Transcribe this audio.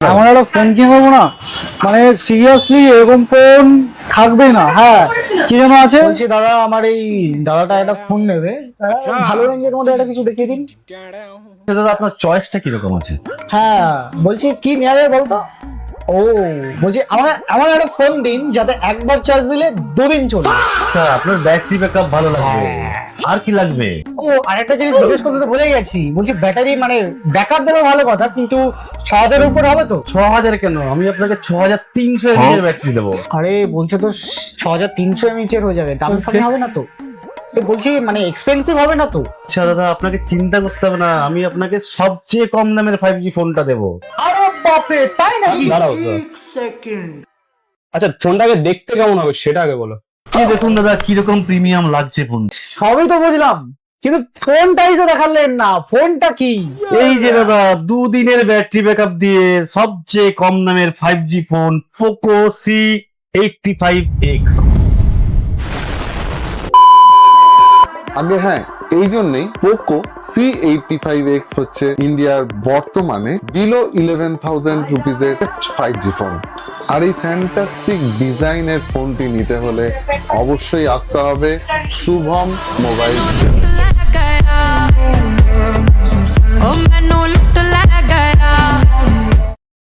আমার একটা ফোন কিনবো না, মানে সিরিয়াসলি এরকম ফোন থাকবে না। হ্যাঁ, কি যেন আছে, বলছি দাদা আমার এই দাদাটা একটা ফোন নেবে, ভালো রেঞ্জের মধ্যে একটা কিছু দেখিয়ে দিন। দাদা আপনার চয়েসটা কিরকম আছে? হ্যাঁ বলছি কি নেওয়া যায় বলতো। ও বলছি আমার আমার একটা ফোন দিন যাতে একবার চার্জ দিলে 2 দিন চলবে। আচ্ছা, আপনার ব্যাটারি ব্যাকআপ ভালো লাগবে। আর কি লাগবে? ও আরেকটা জিনিস জিজ্ঞেস করতে তো ভুলে গেছি, বলছি ব্যাটারি মানে ব্যাকআপ দেওয়া ভালো কথা, কিন্তু 6,000 উপর হবে তো? 6,000 কেন, আমি আপনাকে 6,300 mAh এর ব্যাটারি দেবো। আরে বলছে তো 6,300 mAh হয়ে যাবে, দাম ফামি হবে না তো? তো বলছি মানে এক্সপেন্সিভ হবে না তো? আচ্ছা দাদা, আপনাকে চিন্তা করতে হবে না, আমি আপনাকে সবচেয়ে কম দামের 5G ফোনটা দেবো। আরে বাপরে, তাই নাকি? দাঁড়াও আচ্ছা, ফোনটাকে দেখতে কেমন হবে সেটা আগে বলো। এই দেখুন দাদা, কিরকম প্রিমিয়াম লাগছে ফোন। সবই তো বুঝলাম, কিন্তু ফোনটাই তো দেখালেন না, ফোনটা কি? এই যে দাদা, 2 দিনের ব্যাটারি ব্যাকআপ দিয়ে সবচেয়ে কম দামের 5G ফোন পোকো C85X। আগে হ্যাঁ, এই জন্যই পোকো C85X হচ্ছে ইন্ডিয়ার বর্তমানে বিলো 11,000 রুপিজের বেস্ট 5G ফোন। আর এই ফ্যান্টাস্টিক ডিজাইনের ফোনটি নিতে হলে অবশ্যই আসতে হবে Shubham mobile. Oh, man, no.